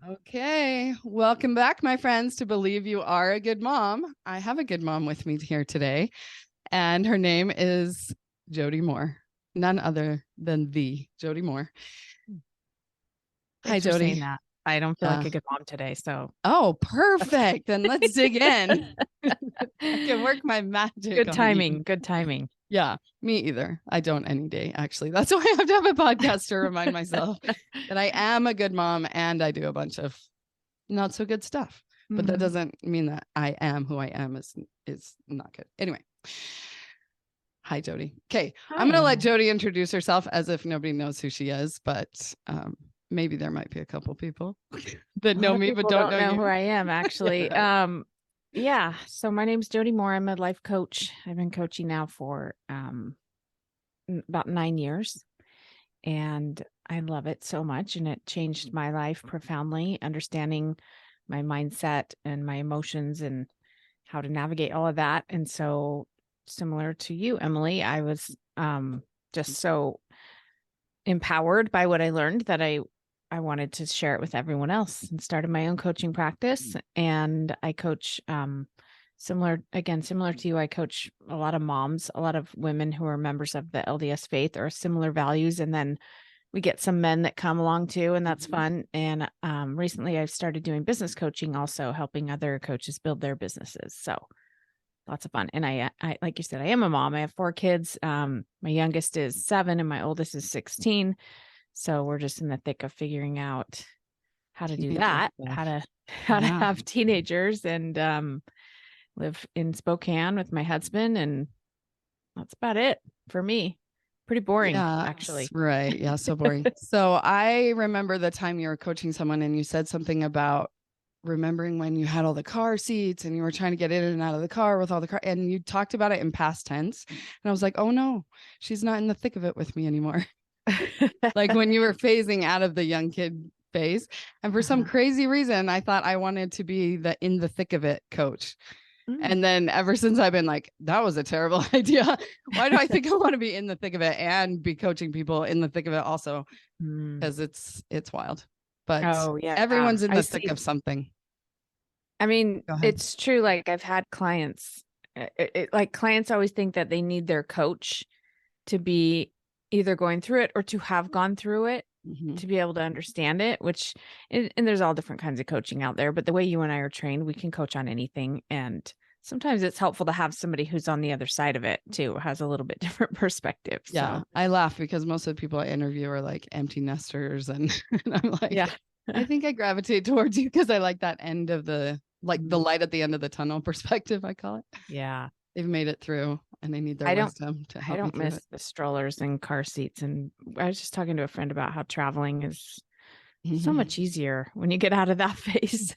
Okay, welcome back, my friends, to Believe You Are a Good Mom. I have a good mom with me here today, and her name is Jody Moore, none other than the Jody Moore. Hi, Thanks for Jody. saying that. I don't feel like a good mom today, so. Oh, perfect. Then let's dig in. I can work my magic. Good on timing. you. Good timing. Yeah, me either. I don't any day, actually. That's why I have to have a podcast to remind myself that I am a good mom and I do a bunch of not so good stuff. But that doesn't mean that I am who I am is not good. Anyway. Hi, Jody. Okay. I'm going to let Jody introduce herself as if nobody knows who she is, but maybe there might be a couple people that know me but don't know you. Who I am, actually. Yeah. So my name's Jody Moore. I'm a life coach. I've been coaching now for about 9 years, and I love it so much. And it changed my life profoundly, understanding my mindset and my emotions and how to navigate all of that. And so, similar to you, Emily, I was just so empowered by what I learned that I wanted to share it with everyone else, and started my own coaching practice. And I coach similar to you. I coach a lot of moms, a lot of women who are members of the LDS faith or similar values. And then we get some men that come along too, and that's fun. And recently I've started doing business coaching, also helping other coaches build their businesses. So lots of fun. And I like you said, I am a mom. I have 4 kids. My youngest is 7 and my oldest is 16. So we're just in the thick of figuring out how to do that, how to have teenagers, and live in Spokane with my husband. And that's about it for me. Pretty boring, actually. Right. Yeah. So boring. So I remember the time you were coaching someone and you said something about remembering when you had all the car seats and you were trying to get in and out of the car with all the car, and you talked about it in past tense. And I was like, oh no, she's not in the thick of it with me anymore. Like when you were phasing out of the young kid phase. And for some crazy reason, I thought I wanted to be the in the thick of it coach. And then ever since I've been like, that was a terrible idea. Why do I think I want to be in the thick of it and be coaching people in the thick of it also? Because it's wild. But everyone's in the thick of something. I mean, it's true. Like I've had clients, like clients always think that they need their coach to be either going through it or to have gone through it to be able to understand it, and there's all different kinds of coaching out there. But the way you and I are trained, we can coach on anything. And sometimes it's helpful to have somebody who's on the other side of it too, has a little bit different perspective. Yeah. So. I laugh because most of the people I interview are like empty nesters. And I'm like, I think I gravitate towards you because I like that end of the light at the end of the tunnel perspective, I call it. Yeah. They've made it through and they need their wisdom to help. I don't miss the strollers and car seats. And I was just talking to a friend about how traveling is so much easier when you get out of that phase.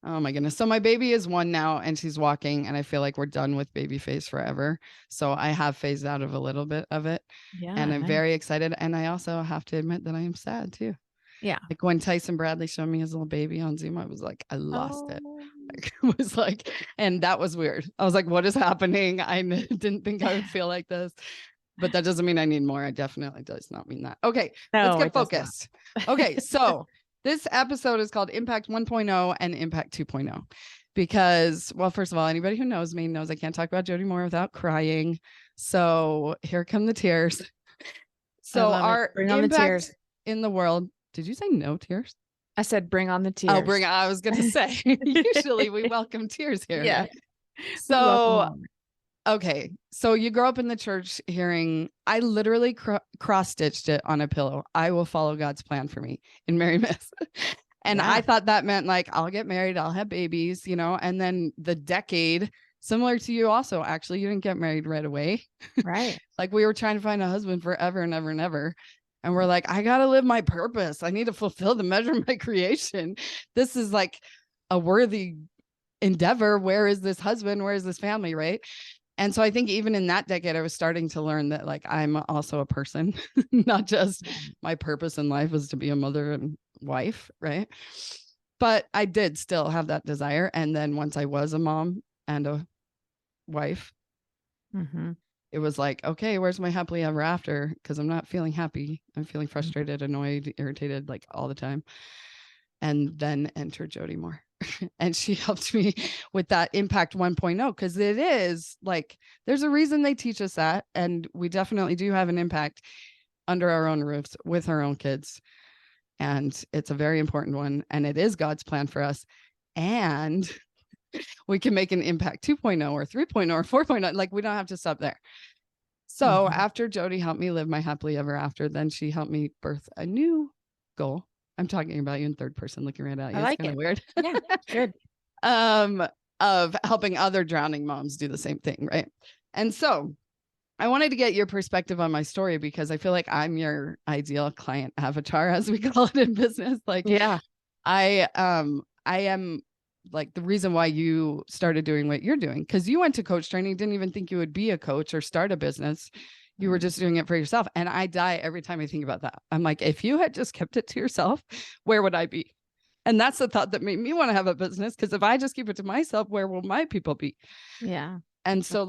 Oh my goodness. So my baby is 1 now and she's walking, and I feel like we're done with baby phase forever. So I have phased out of a little bit of it. Yeah. And I'm very excited. And I also have to admit that I am sad too. Yeah. Like when Tyson Bradley showed me his little baby on Zoom, I was like, I lost it. It was like, and that was weird. I was like, what is happening? I didn't think I would feel like this, but that doesn't mean I need more. I definitely does not mean that. Okay. Let's get focused. Okay. So this episode is called Impact 1.0 and Impact 2.0 because, well, first of all, anybody who knows me knows I can't talk about Jody Moore without crying. So here come the tears. So our impact in the world. Did you say no tears? I said, bring on the tears. Oh, I was going to say, usually we welcome tears here. Yeah. Right? So, okay. So you grow up in the church hearing, I literally cross-stitched it on a pillow. I will follow God's plan for me in Mary Miss. And I thought that meant like, I'll get married, I'll have babies, and then the decade, similar to you also, actually, you didn't get married right away. Right. Like we were trying to find a husband forever and ever and ever. And we're like, I got to live my purpose. I need to fulfill the measure of my creation. This is like a worthy endeavor. Where is this husband? Where is this family? Right. And so I think even in that decade, I was starting to learn that like, I'm also a person, not just my purpose in life was to be a mother and wife. Right. But I did still have that desire. And then once I was a mom and a wife, it was like, okay, where's my happily ever after? Because I'm not feeling happy. I'm feeling frustrated, annoyed, irritated, like all the time. And then enter Jody Moore. And she helped me with that Impact 1.0, because it is like, there's a reason they teach us that. And we definitely do have an impact under our own roofs with our own kids. And it's a very important one. And it is God's plan for us. And we can make an impact 2.0 or 3.0 or 4.0. Like, we don't have to stop there. So after Jody helped me live my happily ever after, then she helped me birth a new goal. I'm talking about you in third person, looking right at you. I like it's kind of weird. Yeah, good. Of helping other drowning moms do the same thing, right? And so I wanted to get your perspective on my story, because I feel like I'm your ideal client avatar, as we call it in business. Like, Yeah. I am like the reason why you started doing what you're doing, because you went to coach training, didn't even think you would be a coach or start a business. You were just doing it for yourself. And I die every time I think about that. I'm like, if you had just kept it to yourself, where would I be? And that's the thought that made me want to have a business. Because if I just keep it to myself, where will my people be? Yeah. And so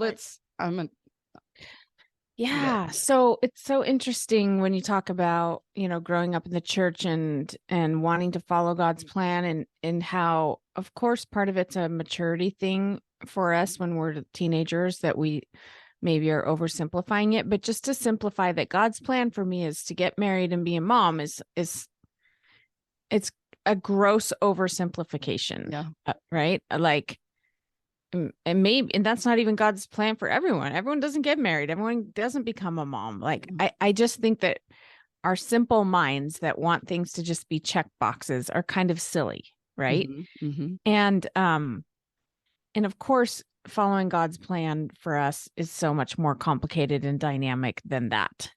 Yeah. So it's so interesting when you talk about, growing up in the church and wanting to follow God's plan, and how, of course, part of it's a maturity thing for us when we're teenagers, that we maybe are oversimplifying it. But just to simplify that, God's plan for me is to get married and be a mom is it's a gross oversimplification. Yeah. Right. Like, and that's not even God's plan for everyone. Everyone doesn't get married. Everyone doesn't become a mom. Like, I just think that our simple minds that want things to just be check boxes are kind of silly. Right. And of course, following God's plan for us is so much more complicated and dynamic than that.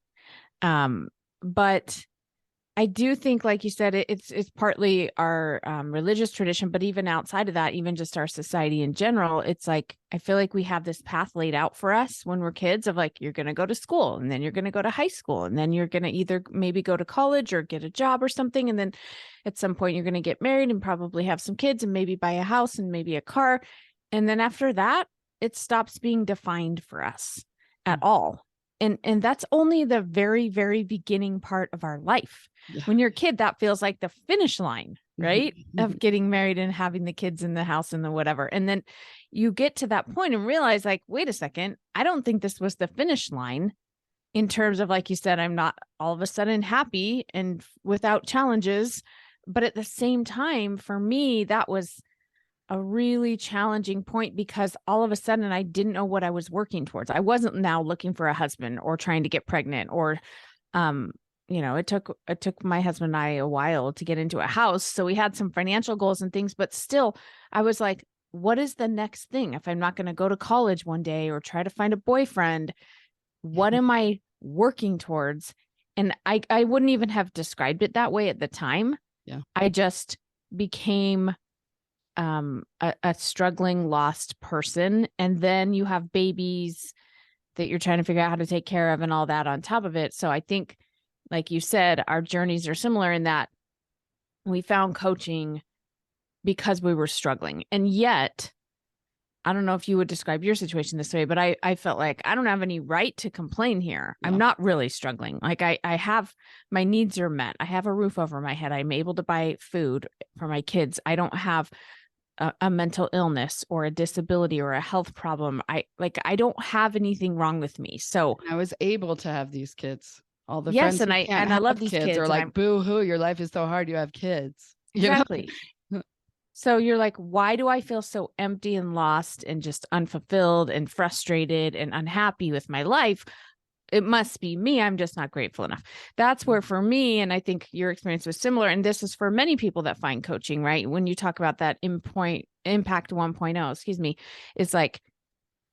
But I do think, like you said, it's partly our religious tradition, but even outside of that, even just our society in general, it's like, I feel like we have this path laid out for us when we're kids of like, you're going to go to school, and then you're going to go to high school, and then you're going to either maybe go to college or get a job or something. And then at some point you're going to get married and probably have some kids and maybe buy a house and maybe a car. And then after that, it stops being defined for us at all. And that's only the very, very beginning part of our life. Yeah. When you're a kid, that feels like the finish line, right? Of getting married and having the kids in the house and the whatever. And then you get to that point and realize, like, wait a second, I don't think this was the finish line in terms of, like you said, I'm not all of a sudden happy and without challenges. But at the same time, for me, that was a really challenging point, because all of a sudden I didn't know what I was working towards. I wasn't now looking for a husband or trying to get pregnant or, it took my husband and I a while to get into a house. So we had some financial goals and things, but still I was like, what is the next thing? If I'm not going to go to college one day or try to find a boyfriend, what am I working towards? And I wouldn't even have described it that way at the time. Yeah. I just became a struggling, lost person. And then you have babies that you're trying to figure out how to take care of and all that on top of it. So I think, like you said, our journeys are similar in that we found coaching because we were struggling. And yet, I don't know if you would describe your situation this way, but I felt like I don't have any right to complain here. Yeah. I'm not really struggling. Like I have, my needs are met. I have a roof over my head. I'm able to buy food for my kids. I don't have a mental illness or a disability or a health problem. I don't have anything wrong with me. So I was able to have these kids. All the yes, friends and I love these kids are like, boo hoo, your life is so hard. You have kids. Exactly. So you're like, why do I feel so empty and lost and just unfulfilled and frustrated and unhappy with my life? It must be me. I'm just not grateful enough. That's where for me, and I think your experience was similar, and this is for many people that find coaching, right? When you talk about that impact 1.0, it's like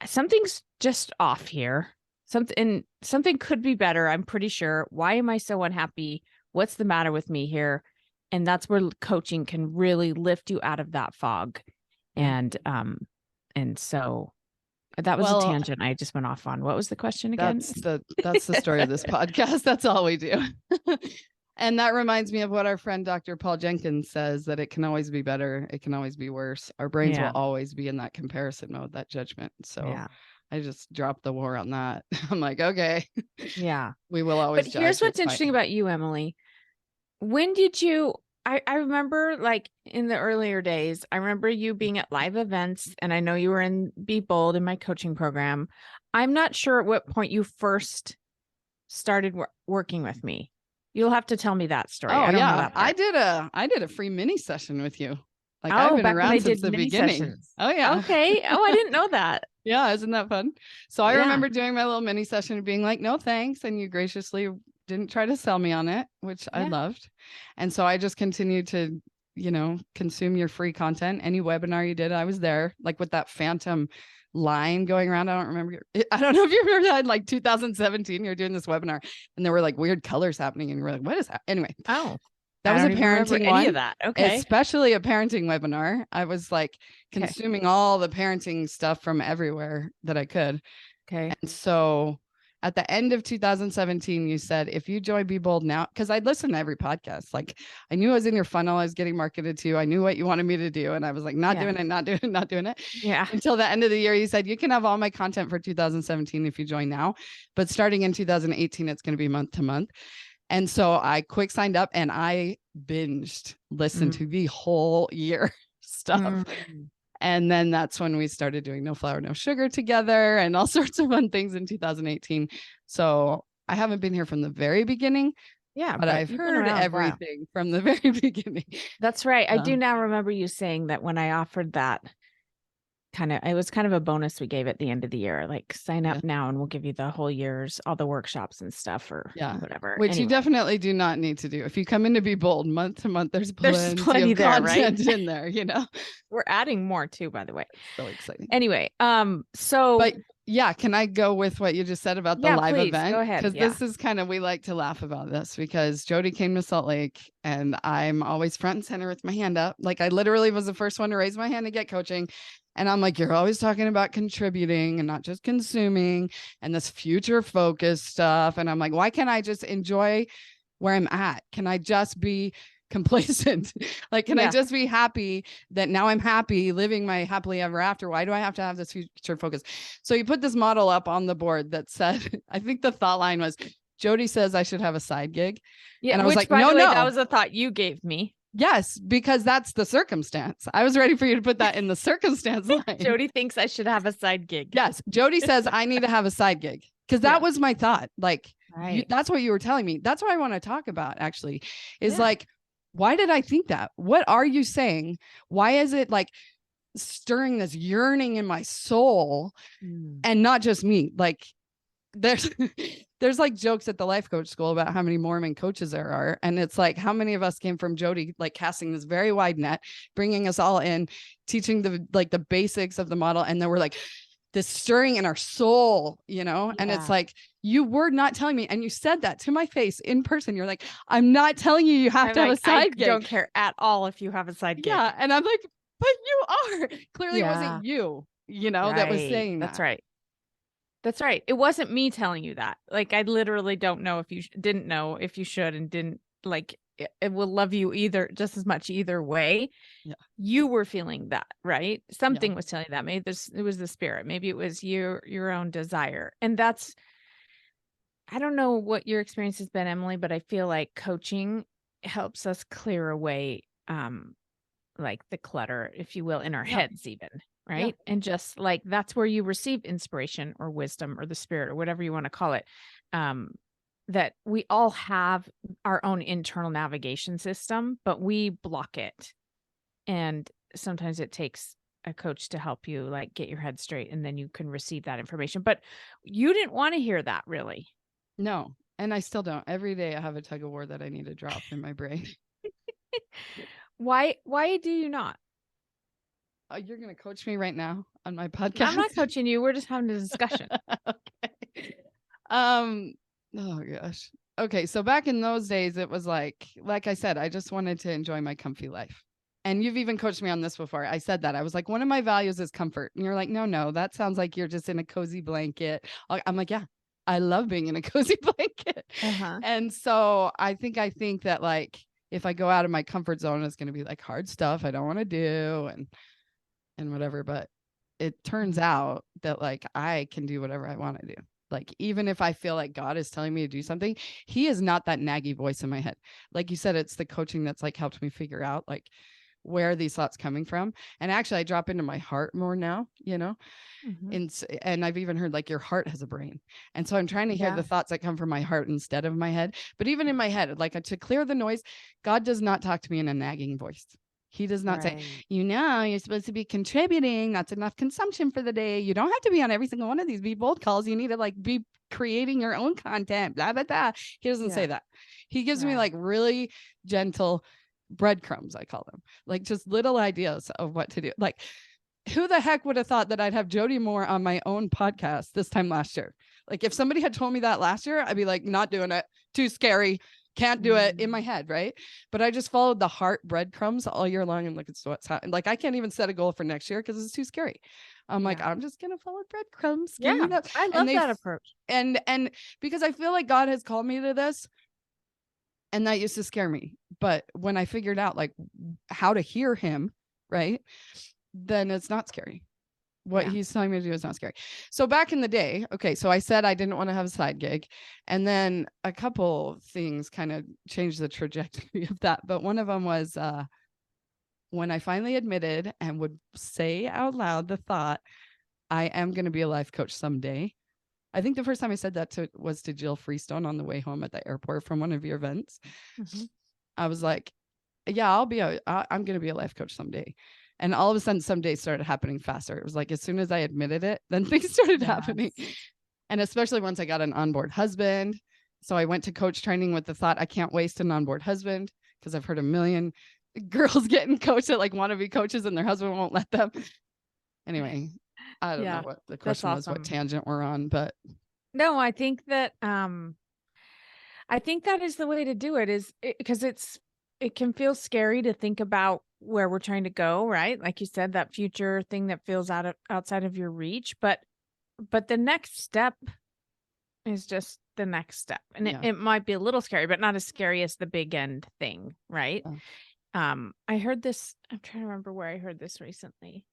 something's just off here. Something could be better. I'm pretty sure. Why am I so unhappy? What's the matter with me here? And that's where coaching can really lift you out of that fog. And so that was a tangent I just went off on. What was the question again? That's the story of this podcast. That's all we do. And that reminds me of what our friend Dr. Paul Jenkins says, that it can always be better. It can always be worse. Our brains will always be in that comparison mode, that judgment. So I just dropped the war on that. I'm like, okay, Yeah. we will always But judge. here's what's It's interesting fine. about you, Emily. When did you, I remember like in the earlier days, I remember you being at live events, and I know you were in Be Bold in my coaching program. I'm not sure at what point you first started working with me. You'll have to tell me that story. Oh I don't know yeah, that part. I did a free mini session with you. Like I've Oh, been back when I around since did the mini beginning. sessions. Oh yeah. Okay. Oh, I didn't know that. Yeah, isn't that fun? So I Yeah. remember doing my little mini session and being like, no, thanks. And you graciously didn't try to sell me on it, which I Yeah. loved. And so I just continued to, consume your free content. Any webinar you did, I was there, like with that phantom line going around. I don't remember. I don't know if you remember that in like 2017, you're doing this webinar and there were like weird colors happening and you were like, what is that? Anyway. Oh, That I was a don't even remember parenting any one, of that. Okay. especially a parenting webinar. I was like Okay. consuming all the parenting stuff from everywhere that I could. Okay. And so at the end of 2017, you said, if you join Be Bold now, because I'd listen to every podcast. Like I knew I was in your funnel. I was getting marketed to. I knew what you wanted me to do. And I was like, not doing it, not doing it, not doing it. Yeah. Until the end of the year, you said, you can have all my content for 2017 if you join now. But starting in 2018, it's going to be month to month. And so I quick signed up and I listened to the whole year stuff. And then that's when we started doing No Flour, No Sugar together and all sorts of fun things in 2018. So I haven't been here from the very beginning. Yeah. But I've heard everything from the very beginning. That's right. I do now remember you saying that when I offered that it was kind of a bonus we gave at the end of the year, like sign up now and we'll give you the whole year's, all the workshops and stuff or whatever. Which you definitely do not need to do. If you come in to Be Bold month to month, there's plenty of there, content right? in there, We're adding more too, by the way. So exciting. Anyway, but yeah, can I go with what you just said about the live event? Go ahead. Because this is we like to laugh about this because Jody came to Salt Lake and I'm always front and center with my hand up. Like I literally was the first one to raise my hand to get coaching. And I'm like, you're always talking about contributing and not just consuming and this future focused stuff. And I'm like, why can't I just enjoy where I'm at? Can I just be complacent? Like, can I just be happy that now I'm happy living my happily ever after? Why do I have to have this future focus? So you put this model up on the board that said, I think the thought line was, Jody says I should have a side gig. Yeah. And I was like, no, that was a thought you gave me. Yes, because that's the circumstance. I was ready for you to put that in the circumstance line. Jody thinks I should have a side gig. Yes. Jody says I need to have a side gig because that was my thought. Like, that's what you were telling me. That's what I want to talk about actually is like, why did I think that? What are you saying? Why is it like stirring this yearning in my soul and not just me? Like there's like jokes at the life coach school about how many Mormon coaches there are. And it's like, how many of us came from Jody, like casting this very wide net, bringing us all in, teaching the basics of the model. And then we're like this stirring in our soul, and it's like, you were not telling me. And you said that to my face in person. You're like, I'm not telling you have to have a side gig. I don't care at all if you have a side gig. Yeah. And I'm like, but you are. Clearly it wasn't you, that was saying that. That's right. That's right. It wasn't me telling you that. Like, I literally don't know if you didn't know if you should and didn't like it will love you either just as much either way. Yeah. You were feeling that, right? Something was telling you that. Maybe it was the spirit. Maybe it was your own desire. And that's, I don't know what your experience has been, Emily, but I feel like coaching helps us clear away like the clutter, if you will, in our heads even. Right. Yeah. And just like, that's where you receive inspiration or wisdom or the spirit or whatever you want to call it. That we all have our own internal navigation system, but we block it. And sometimes it takes a coach to help you like get your head straight and then you can receive that information. But you didn't want to hear that really. No. And I still don't. Every day I have a tug of war that I need to drop in my brain. Why do you not? You're going to coach me right now on my podcast? I'm not coaching you. We're just having a discussion. Okay. Oh gosh. Okay. So back in those days, it was like I said, I just wanted to enjoy my comfy life. And you've even coached me on this before. I said that. I was like, one of my values is comfort. And you're like, no, that sounds like you're just in a cozy blanket. I'm like, yeah, I love being in a cozy blanket. And so I think that like, if I go out of my comfort zone, it's going to be like hard stuff I don't want to do and whatever. But it turns out that like I can do whatever I want to do. Like, even if I feel like God is telling me to do something, he is not that naggy voice in my head. Like you said, it's the coaching that's like helped me figure out like where are these thoughts coming from. And actually I drop into my heart more now, and I've even heard like your heart has a brain. And so I'm trying to hear the thoughts that come from my heart instead of my head. But even in my head, like to clear the noise, God does not talk to me in a nagging voice. He does not say, you're supposed to be contributing. That's enough consumption for the day. You don't have to be on every single one of these Be Bold calls. You need to like be creating your own content, blah, blah, blah. He doesn't say that. He gives me like really gentle breadcrumbs, I call them, like just little ideas of what to do. Like, who the heck would have thought that I'd have Jody Moore on my own podcast this time last year? Like, if somebody had told me that last year, I'd be like, not doing it. Too scary. Can't do it in my head, right? But I just followed the heart breadcrumbs all year long and look at what's happening. Like, I can't even set a goal for next year because it's too scary. I'm like, I'm just gonna follow breadcrumbs. I love that approach. And because I feel like God has called me to this, and that used to scare me. But when I figured out like how to hear him, right, then it's not scary. What he's telling me to do is not scary. So back in the day, okay, so I said I didn't want to have a side gig. And then a couple things kind of changed the trajectory of that. But one of them was when I finally admitted and would say out loud the thought, I am going to be a life coach someday. I think the first time I said that was to Jill Freestone on the way home at the airport from one of your events. I was like, yeah, I'm going to be a life coach someday. And all of a sudden, some days started happening faster. It was like, as soon as I admitted it, then things started happening. And especially once I got an onboard husband. So I went to coach training with the thought, I can't waste an onboard husband, because I've heard a million girls getting coached that like want to be coaches and their husband won't let them. Anyway, I don't know what the question was, what tangent we're on, but. No, I think that is the way to do it, is because it can feel scary to think about where we're trying to go, right? Like you said, that future thing that feels outside of your reach, but the next step is just the next step. And it might be a little scary, but not as scary as the big end thing, right? I heard this, I'm trying to remember where I heard this recently.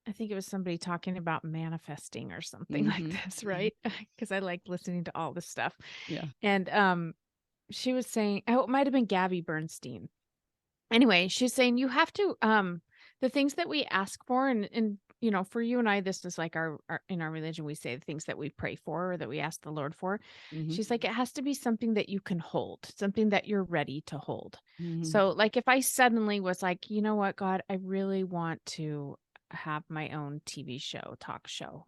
I think it was somebody talking about manifesting or something like this, right? Because I like listening to all this stuff. Yeah. And she was saying, oh, it might have been Gabby Bernstein. Anyway, she's saying you have to, the things that we ask for, and for you and I, this is like our in our religion, we say the things that we pray for or that we ask the Lord for. She's like, it has to be something that you can hold, something that you're ready to hold. So like, if I suddenly was like, you know what, God, I really want to have my own TV show, talk show,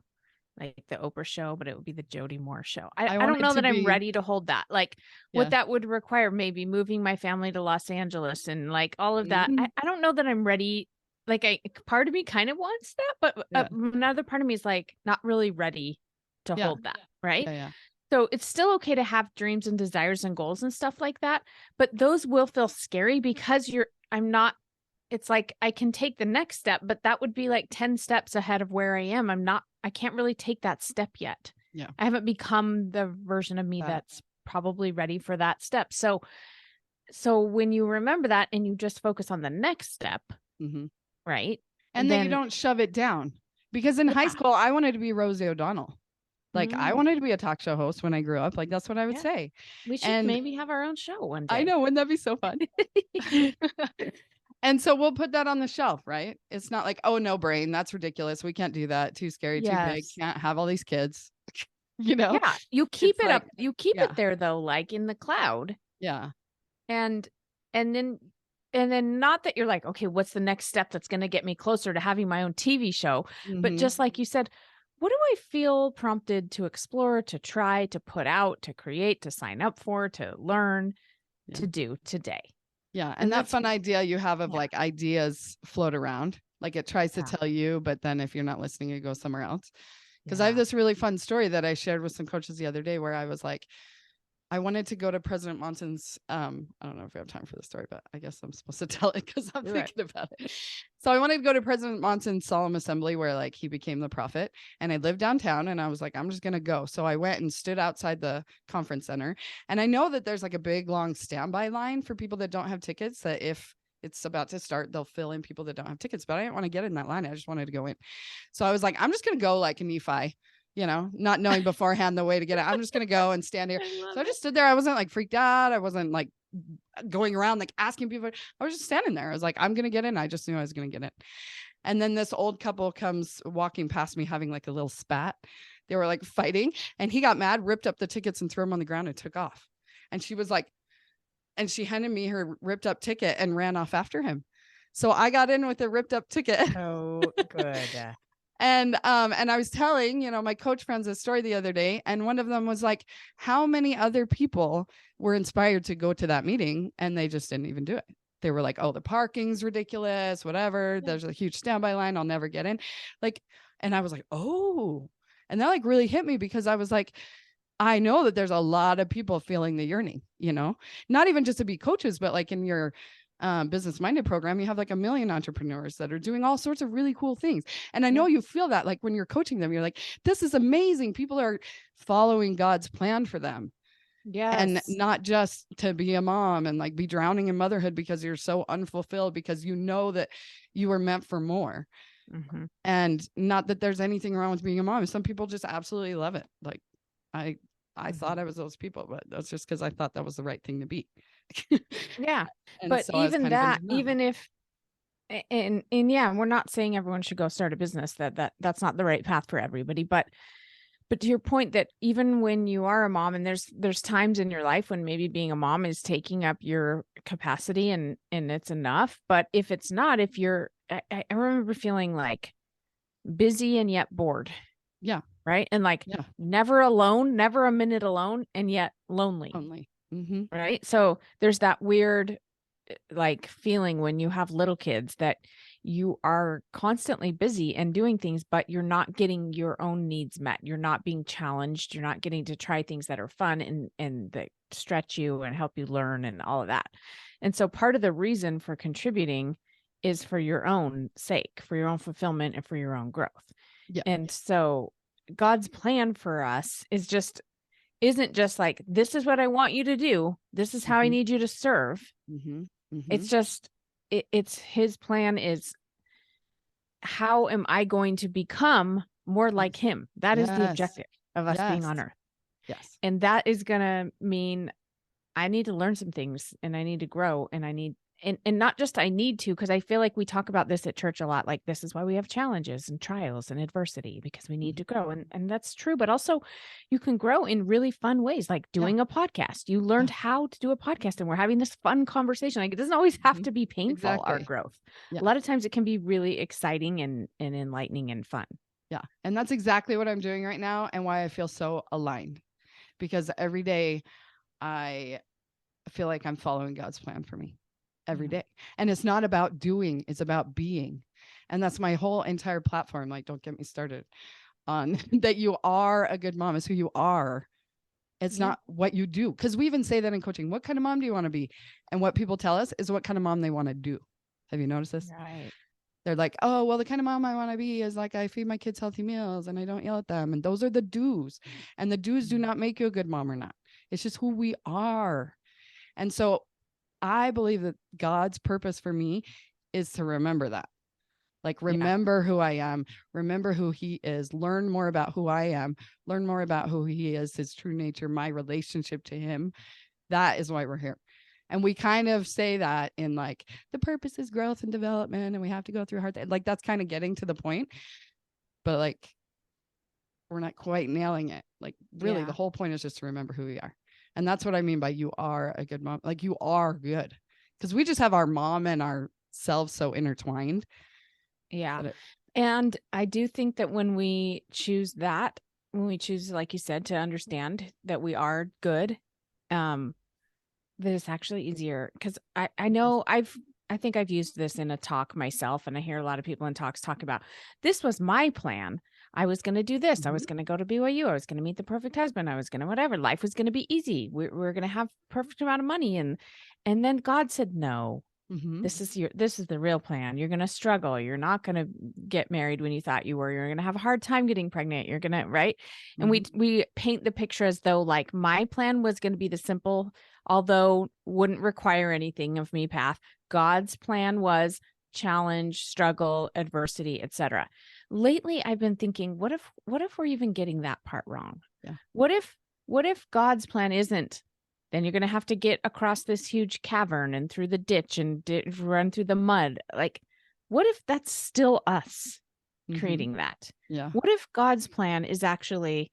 like the Oprah show, but it would be the Jody Moore show. I don't know that I'm ready to hold that. Like what that would require, maybe moving my family to Los Angeles and like all of that. I don't know that I'm ready. Like part of me kind of wants that, but another part of me is like not really ready to hold that. Right. So it's still okay to have dreams and desires and goals and stuff like that. But those will feel scary because it's like I can take the next step, but that would be like 10 steps ahead of where I am. I can't really take that step yet. Yeah. I haven't become the version of me that's probably ready for that step. So when you remember that and you just focus on the next step, right? And then you don't shove it down, because in high school, I wanted to be Rosie O'Donnell. Like I wanted to be a talk show host when I grew up. Like that's what I would say. We should maybe have our own show one day. I know. Wouldn't that be so fun? And so we'll put that on the shelf, right? It's not like, oh, no brain. That's ridiculous. We can't do that. Too scary, too big. Can't have all these kids, Yeah. You keep it up. You keep it there though, like in the cloud. Yeah. And then not that you're like, okay, what's the next step that's going to get me closer to having my own TV show? But just like you said, what do I feel prompted to explore, to try, to put out, to create, to sign up for, to learn, to do today? Yeah. And that fun idea you have of like ideas float around, like it tries to tell you, but then if you're not listening, it goes somewhere else. Because I have this really fun story that I shared with some coaches the other day where I was like, I wanted to go to President Monson's, I don't know if we have time for the story, but I guess I'm supposed to tell it because I'm thinking about it. So I wanted to go to President Monson's solemn assembly where like he became the prophet, and I lived downtown, and I was like, I'm just going to go. So I went and stood outside the conference center, and I know that there's like a big long standby line for people that don't have tickets, that if it's about to start. They'll fill in people that don't have tickets, but I didn't want to get in that line. I just wanted to go in. So I was like, I'm just going to go like a Nephi, not knowing beforehand the way to get it. I'm just going to go and stand here. So I just stood there. I wasn't like freaked out. I wasn't like going around like asking people. I was just standing there. I was like, I'm going to get in. I just knew I was going to get in. And then this old couple comes walking past me having like a little spat. They were like fighting, and he got mad, ripped up the tickets and threw them on the ground and took off. And she was like, and she handed me her ripped up ticket and ran off after him. So I got in with a ripped up ticket. Oh, good. And I was telling, my coach friends a story the other day, and one of them was like, how many other people were inspired to go to that meeting and they just didn't even do it? They were like, oh, the parking's ridiculous, whatever. Yeah. There's a huge standby line. I'll never get in. Like, and I was like, oh, and that like really hit me, because I was like, I know that there's a lot of people feeling the yearning, not even just to be coaches, but like in your business minded program, you have like 1 million entrepreneurs that are doing all sorts of really cool things. And I know you feel that like when you're coaching them, you're like, this is amazing. People are following God's plan for them. Yes. And not just to be a mom and like be drowning in motherhood because you're so unfulfilled, because you know that you were meant for more. Mm-hmm. And not that there's anything wrong with being a mom. Some people just absolutely love it. Like I thought I was those people, but that's just because I thought that was the right thing to be. Yeah. But so even that, even if, and yeah, we're not saying everyone should go start a business, that's not the right path for everybody, but to your point that even when you are a mom, and there's times in your life when maybe being a mom is taking up your capacity and it's enough. But if it's not, if you're, I remember feeling like busy and yet bored. Yeah. Right. And like never alone, never a minute alone, and yet lonely. Mm-hmm. Right. So there's that weird like feeling when you have little kids that you are constantly busy and doing things, but you're not getting your own needs met. You're not being challenged. You're not getting to try things that are fun and that stretch you and help you learn and all of that. And so part of the reason for contributing is for your own sake, for your own fulfillment, and for your own growth. Yeah. And so God's plan for us isn't just like, this is what I want you to do. This is how I need you to serve. Mm-hmm. Mm-hmm. It's just, it's his plan is, how am I going to become more like him? That is the objective of us being on earth. Yes. And that is going to mean I need to learn some things, and I need to grow, and I need, and not just I need to, because I feel like we talk about this at church a lot. Like, this is why we have challenges and trials and adversity, because we need to grow. And that's true. But also you can grow in really fun ways, like doing a podcast. You learned how to do a podcast, and we're having this fun conversation. Like, it doesn't always have to be painful, our growth. A lot of times it can be really exciting and enlightening and fun. Yeah. And that's exactly what I'm doing right now, and why I feel so aligned, because every day I feel like I'm following God's plan for me. Every day. And it's not about doing, it's about being. And that's my whole entire platform. Like, don't get me started on that. You are a good mom. It's who you are. It's not what you do. Because we even say that in coaching. What kind of mom do you want to be? And what people tell us is what kind of mom they want to do. Have you noticed this? Right. They're like, oh, well, the kind of mom I want to be is like, I feed my kids healthy meals and I don't yell at them. And those are the do's. And the do's do not make you a good mom or not. It's just who we are. And so I believe that God's purpose for me is to remember that. Like, remember who I am, remember who he is, learn more about who I am, learn more about who he is, his true nature, my relationship to him. That is why we're here. And we kind of say that in like, the purpose is growth and development, and we have to go through hard things. Like, that's kind of getting to the point, but like, we're not quite nailing it. Like, really, the whole point is just to remember who we are. And that's what I mean by you are a good mom. Like, you are good, because we just have our mom and ourselves so intertwined. Yeah. And I do think that when we choose, like you said, to understand that we are good, that it's actually easier. Because I know I think I've used this in a talk myself, and I hear a lot of people in talks talk about, this was my plan. I was going to do this. I was going to go to BYU. I was going to meet the perfect husband. I was going to whatever. Life was going to be easy. We're going to have perfect amount of money. And then God said, no, this is the real plan. You're going to struggle. You're not going to get married when you thought you were. You're going to have a hard time getting pregnant. You're going to, right. And we paint the picture as though like my plan was going to be the simple, although wouldn't require anything of me path. God's plan was challenge, struggle, adversity, etc. Lately, I've been thinking, what if we're even getting that part wrong? Yeah. What if God's plan isn't, then you're going to have to get across this huge cavern and through the ditch and run through the mud. Like, what if that's still us creating that? Yeah. What if God's plan is actually,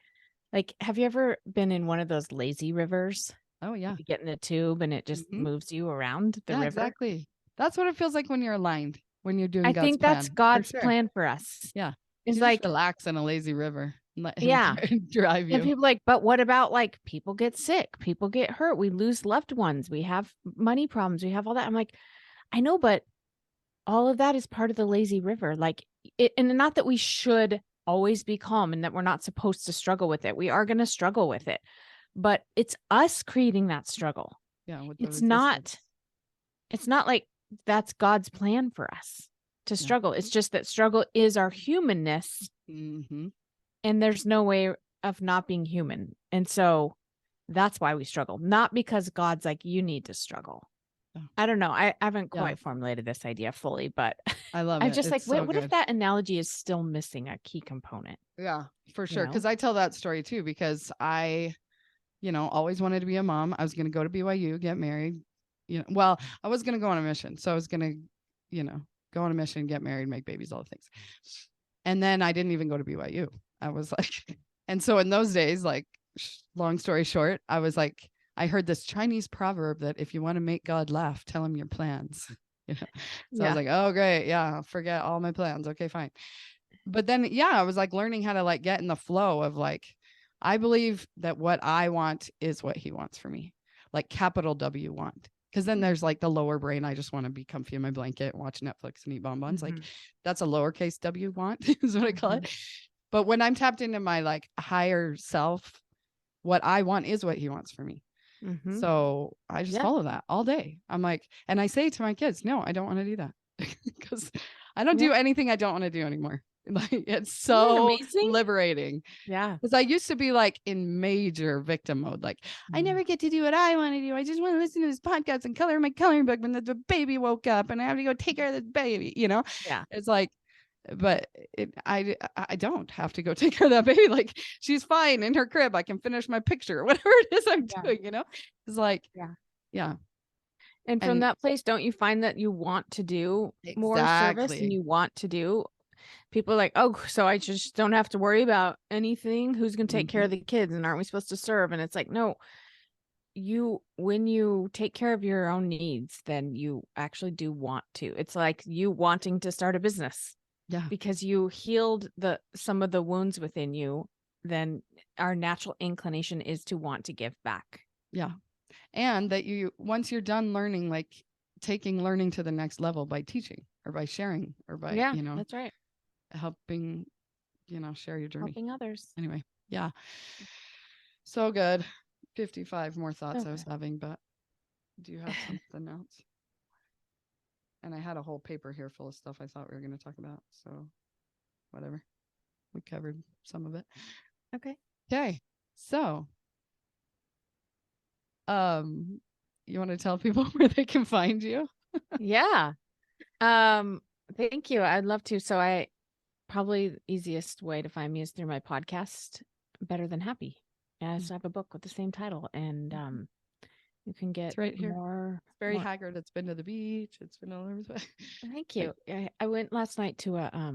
like, have you ever been in one of those lazy rivers? Oh yeah. You get in a tube and it just moves you around the river. Exactly. That's what it feels like when you're aligned, when you're doing I God's think plan. that's God's plan for us. Yeah. It's You like, just relax in a lazy river and let him yeah, drive you. and people like, but what about, like, people get sick, people get hurt, we lose loved ones, we have money problems, we have all that. I'm like, I know, but all of that is part of the lazy river. Like, it, and not that we should always be calm and that we're not supposed to struggle with it. We are going to struggle with it, but it's us creating that struggle. Yeah. It's not like that's God's plan for us to struggle. It's just that struggle is our humanness. Mm-hmm. And there's no way of not being human. And so that's why we struggle, not because God's like, you need to struggle. Oh. I don't know. I haven't quite formulated this idea fully, but I love I'm it. just it's like, what if that analogy is still missing a key component? Yeah, for sure. Because I tell that story too, because I, always wanted to be a mom. I was going to go to BYU, get married. Well, I was going to go on a mission. So I was going to, go on a mission, get married, make babies, all the things. And then I didn't even go to BYU. I was like, and so in those days, like, long story short, I was like, I heard this Chinese proverb that if you want to make God laugh, tell him your plans. So I was like, oh, great. Yeah. Forget all my plans. Okay, fine. But then, I was like learning how to like get in the flow of like, I believe that what I want is what he wants for me. Like capital W want. Because then there's like the lower brain. I just want to be comfy in my blanket and watch Netflix and eat bonbons. Like that's a lowercase W want is what I call it. But when I'm tapped into my like higher self, what I want is what he wants for me. So I just follow that all day. I'm like, and I say to my kids, no, I don't want to do that because I don't do anything I don't want to do anymore. Like it's so liberating. Yeah. Because I used to be like in major victim mode. Like I never get to do what I want to do. I just want to listen to this podcast and color my coloring book when the baby woke up and I have to go take care of the baby, Yeah. It's like, but I don't have to go take care of that baby. Like she's fine in her crib. I can finish my picture, whatever it is I'm doing, It's like, yeah. And from that place, don't you find that you want to do more service and you want to do? People are like, oh, so I just don't have to worry about anything. Who's going to take care of the kids? And aren't we supposed to serve? And it's like, no, when you take care of your own needs, then you actually do want to. It's like you wanting to start a business. Yeah. Because you healed some of the wounds within you, then our natural inclination is to want to give back. Yeah. And that once you're done learning, like taking learning to the next level by teaching or by sharing or by, that's right. Helping, share your journey. Helping others. Anyway. Yeah. So good. 55 more thoughts I was having, but do you have something else? And I had a whole paper here full of stuff I thought we were going to talk about. So whatever. We covered some of it. Okay. So, you want to tell people where they can find you? Yeah. Thank you. I'd love to. So probably the easiest way to find me is through my podcast, Better Than Happy. I also have a book with the same title, and you can get right here. It's very haggard. It's been to the beach. It's been all over the place. Thank you. I went last night to a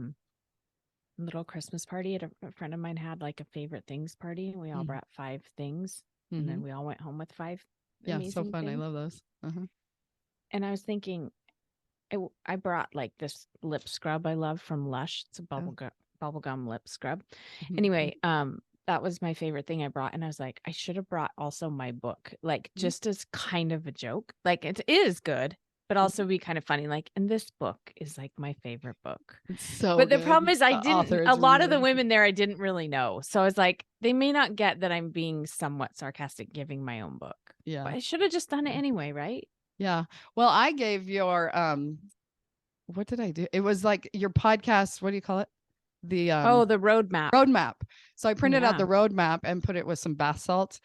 little Christmas party at a friend of mine had like a favorite things party. We all brought 5 things, and then we all went home with 5. Yeah, so fun. Things. I love those. And I was thinking, I brought like this lip scrub I love from Lush. It's a bubblegum lip scrub. Anyway, that was my favorite thing I brought. And I was like, I should have brought also my book, like just as kind of a joke. Like it is good, but also be kind of funny. Like, and this book is like my favorite book. It's so but good. The problem is a lot of the women there, I didn't really know. So I was like, they may not get that I'm being somewhat sarcastic giving my own book. Yeah. But I should have just done it anyway. Right. Yeah. Well, I gave your, what did I do? It was like your podcast. What do you call it? The roadmap. So I printed out the roadmap and put it with some bath salts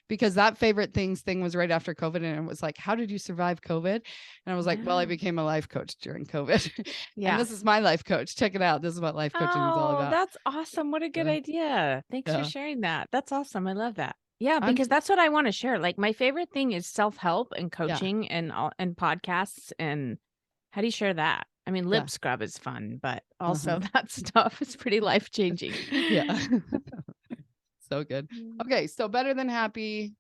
because that favorite things thing was right after COVID. And it was like, how did you survive COVID? And I was like, well, I became a life coach during COVID. And this is my life coach. Check it out. This is what life coaching is all about. That's awesome. What a good idea. Thanks for sharing that. That's awesome. I love that. Yeah, because that's what I want to share. Like my favorite thing is self-help and coaching and podcasts. And how do you share that? I mean, lip scrub is fun, but also that stuff is pretty life-changing. Yeah. So good. Okay. So Better Than Happy.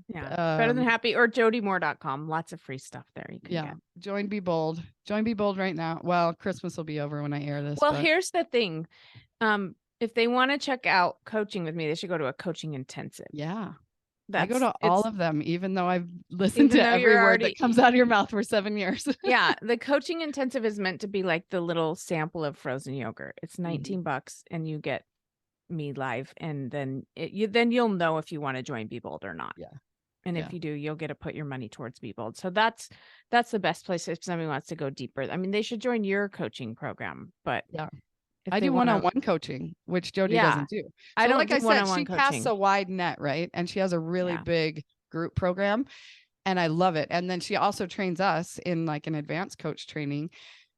Yeah. Better Than Happy or jodymoore.com. Lots of free stuff there. You can get. Join Be Bold. Join Be Bold right now. Well, Christmas will be over when I air this. Well, here's the thing. If they want to check out coaching with me, they should go to a coaching intensive. Yeah. I go to all of them, even though I've listened to every word that comes out of your mouth for 7 years. Yeah. The coaching intensive is meant to be like the little sample of frozen yogurt. It's $19 and you get me live. And then you'll know if you want to join Be Bold or not. Yeah. And if you do, you'll get to put your money towards Be Bold. So that's the best place if somebody wants to go deeper. I mean, they should join your coaching program, but I do one-on-one coaching, which Jody doesn't do. So I don't like do I said, one-on-one she casts a wide net, right? And she has a really big group program and I love it. And then she also trains us in like an advanced coach training.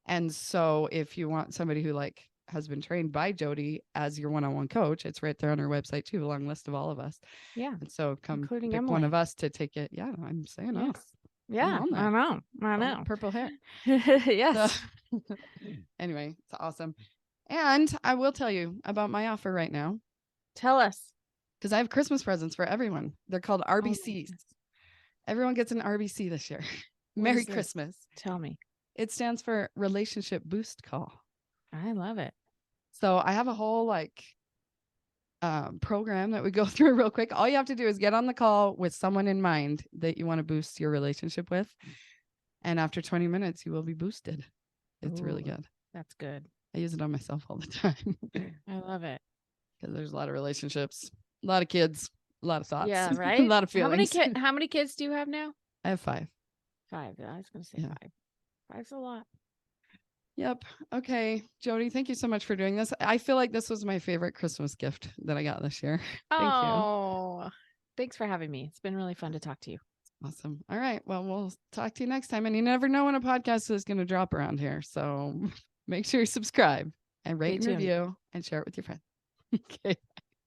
And so if you want somebody who like has been trained by Jody as your one-on-one coach, it's right there on her website too, a long list of all of us. Yeah. And so come including pick Emily. one of us to take it. Yeah, I'm saying us. Yeah, I know. Purple hair. Yes. So, anyway, it's awesome. And I will tell you about my offer right now. Tell us. Because I have Christmas presents for everyone. They're called RBCs. Everyone gets an RBC this year. Merry Christmas. Tell me. It stands for Relationship Boost Call. I love it. So I have a whole program that we go through real quick. All you have to do is get on the call with someone in mind that you want to boost your relationship with. And after 20 minutes, you will be boosted. It's really good. That's good. I use it on myself all the time. I love it. Because there's a lot of relationships, a lot of kids, a lot of thoughts. Yeah, right? A lot of feelings. How many kids do you have now? I have 5. 5. I was going to say 5. 5's a lot. Yep. Okay. Jody, thank you so much for doing this. I feel like this was my favorite Christmas gift that I got this year. Thank you. Thanks for having me. It's been really fun to talk to you. Awesome. All right. Well, we'll talk to you next time. And you never know when a podcast is going to drop around here. So make sure you subscribe and rate and review and share it with your friends. Okay.